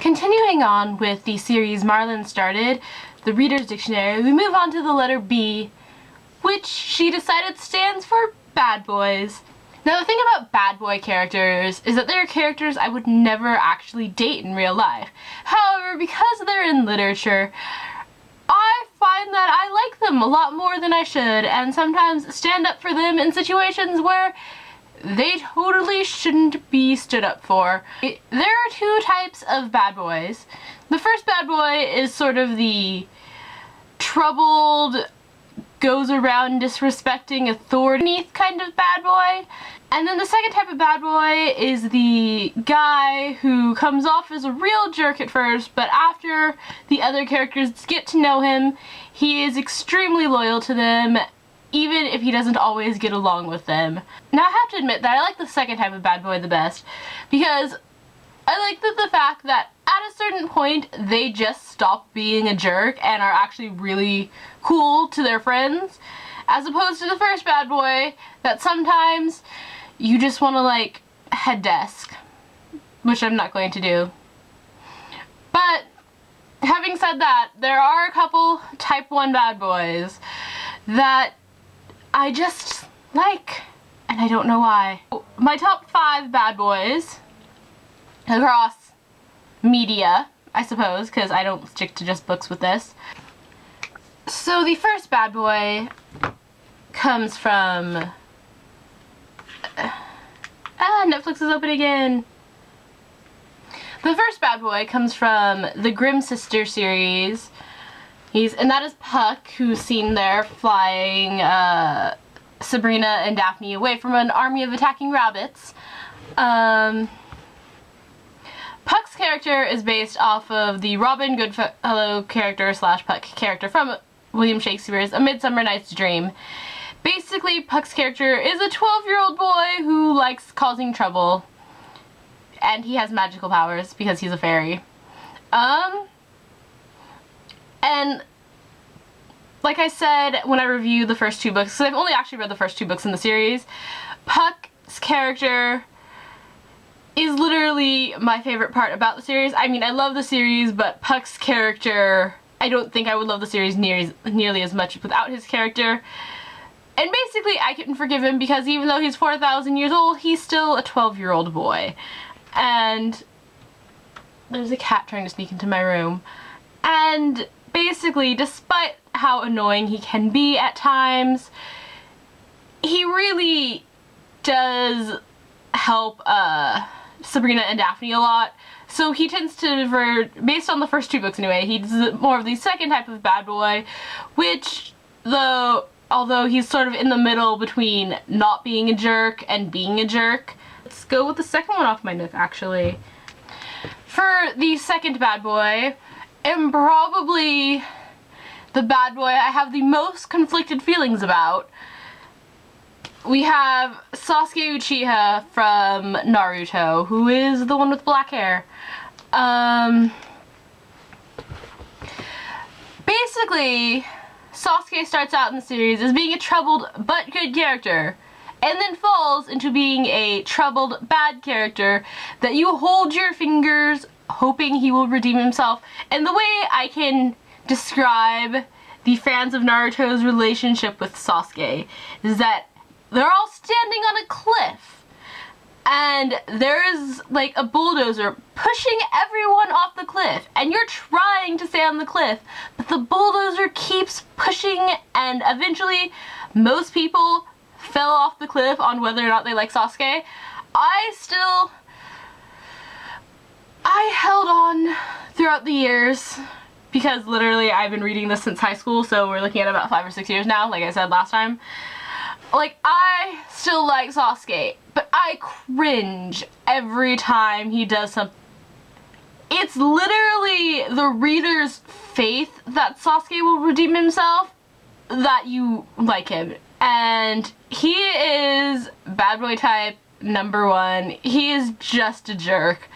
Continuing on with the series Marlin started, the Reader's Dictionary, we move on to the letter B, which she decided stands for bad boys. Now the thing about bad boy characters is that they're characters I would never actually date in real life. However, because they're in literature, I find that I like them a lot more than I should, and sometimes stand up for them in situations where they totally shouldn't be stood up for. There are two types of bad boys. The first bad boy is sort of the troubled, goes around disrespecting authority kind of bad boy. And then the second type of bad boy is the guy who comes off as a real jerk at first, but after the other characters get to know him, he is extremely loyal to them, even if he doesn't always get along with them. Now I have to admit that I like the second type of bad boy the best, because I like the fact that at a certain point they just stop being a jerk and are actually really cool to their friends, as opposed to the first bad boy that sometimes you just want to like head desk, which I'm not going to do. But having said that, there are a couple type 1 bad boys that I just like, and I don't know why. My top 5 bad boys across media, I suppose, because I don't stick to just books with this. So the first bad boy comes from... Netflix is open again. The first bad boy comes from the Grimm Sister series. And that is Puck, who's seen there flying Sabrina and Daphne away from an army of attacking rabbits. Puck's character is based off of the Robin Goodfellow character / Puck character from William Shakespeare's A Midsummer Night's Dream. Basically, Puck's character is a 12-year-old boy who likes causing trouble, and he has magical powers because he's a fairy. And like I said when I reviewed the first 2 books, because I've only actually read the first 2 books in the series, Puck's character is literally my favorite part about the series. I mean, I love the series, but Puck's character, I don't think I would love the series nearly as much without his character. And basically, I can forgive him because even though he's 4,000 years old, he's still a 12-year-old boy. And there's a cat trying to sneak into my room. And basically, despite how annoying he can be at times, he really does help Sabrina and Daphne a lot. So he tends to, based on the first 2 books anyway, he's more of the second type of bad boy, which, although he's sort of in the middle between not being a jerk and being a jerk. Let's go with the second one off my nook, actually. For the second bad boy, and probably the bad boy I have the most conflicted feelings about, we have Sasuke Uchiha from Naruto, who is the one with black hair. Basically, Sasuke starts out in the series as being a troubled but good character, and then falls into being a troubled bad character that you hold your fingers hoping he will redeem himself. And the way I can describe the fans of Naruto's relationship with Sasuke is that they're all standing on a cliff, and there is like a bulldozer pushing everyone off the cliff, and you're trying to stay on the cliff, but the bulldozer keeps pushing, and eventually most people fell off the cliff on whether or not they like Sasuke. I held on throughout the years, because literally I've been reading this since high school, so we're looking at about 5 or 6 years now, like I said last time. Like, I still like Sasuke, but I cringe every time he does something. It's literally the reader's faith that Sasuke will redeem himself that you like him. And he is bad boy type number 1. He is just a jerk.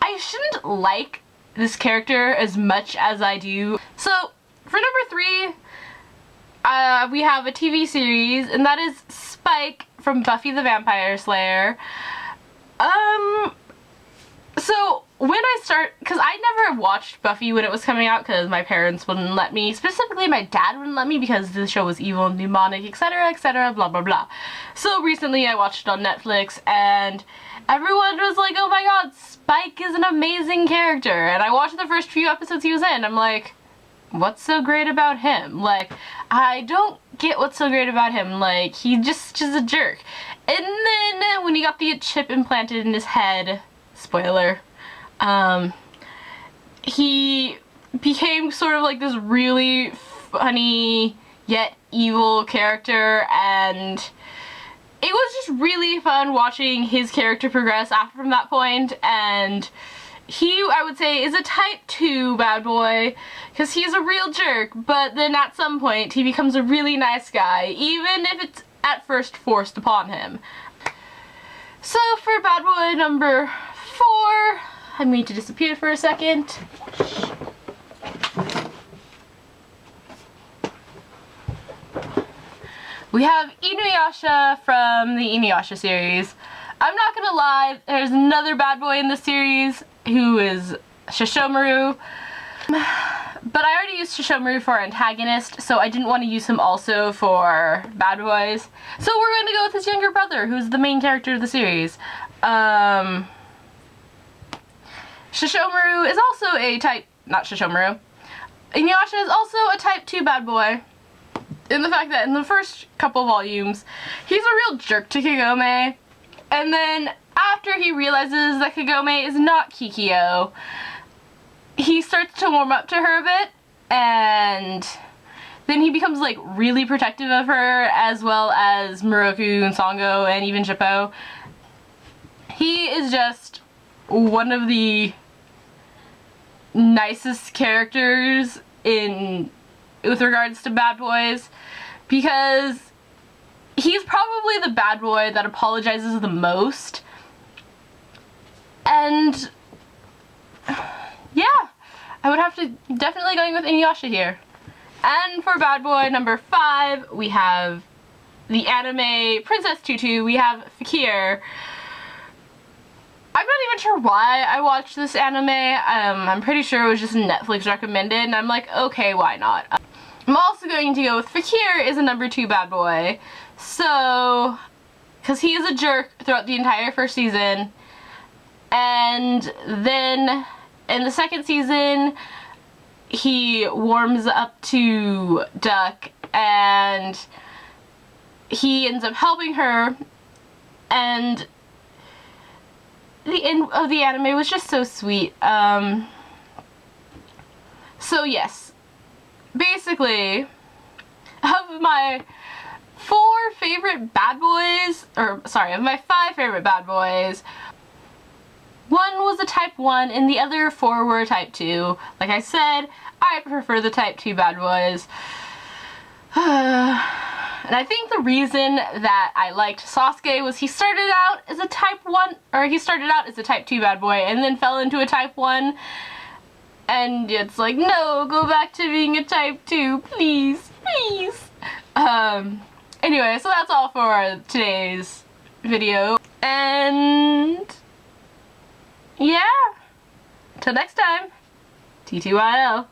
I shouldn't like this character as much as I do. So, for number 3, we have a TV series, and that is Spike from Buffy the Vampire Slayer. So when I because I never watched Buffy when it was coming out because my parents wouldn't let me, specifically my dad wouldn't let me because the show was evil and demonic, etc., blah blah blah. So recently I watched it on Netflix and everyone was like, oh my god, Spike is an amazing character, and I watched the first few episodes he was in. I'm like, what's so great about him? Like, I don't get what's so great about him. Like, he just a jerk. And then when he got the chip implanted in his head, spoiler, he became sort of like this really funny yet evil character, and it was just really fun watching his character progress after from that point. And he, I would say, is a type 2 bad boy because he's a real jerk, but then at some point he becomes a really nice guy, even if it's at first forced upon him. So for bad boy number 4, I'm going to disappear for a second. We have Inuyasha from the Inuyasha series. I'm not gonna lie, there's another bad boy in the series who is Shishomaru. But I already used Shishomaru for antagonist, so I didn't want to use him also for bad boys. So we're going to go with his younger brother, who's the main character of the series. Shishomaru is also a type, not Shishomaru. Inuyasha is also a type 2 bad boy. In the fact that in the first couple volumes, he's a real jerk to Kagome. And then after he realizes that Kagome is not Kikyo, he starts to warm up to her a bit, and then he becomes like really protective of her, as well as Moroku and Sango and even Jippo. He is just one of the nicest characters with regards to bad boys, because he's probably the bad boy that apologizes the most. And yeah, I would have to definitely going with Inuyasha here. And for bad boy number 5, we have the anime Princess Tutu. We have Fakir. I'm not even sure why I watched this anime. I'm pretty sure it was just Netflix recommended, and I'm like, okay, why not? I'm also going to go with Fakir is a number 2 bad boy. So, because he is a jerk throughout the entire first season, and then in the second season, he warms up to Duck, and he ends up helping her, and the end of the anime was just so sweet. So yes, basically, of my 4 favorite bad boys, of my 5 favorite bad boys, 1 was a type 1 and the other 4 were type 2. Like I said, I prefer the type 2 bad boys. And I think the reason that I liked Sasuke was he started out as a type 2 bad boy and then fell into a type 1. And it's like, no, go back to being a type 2, please, please. Anyway, so that's all for today's video. And yeah, till next time, TTYL.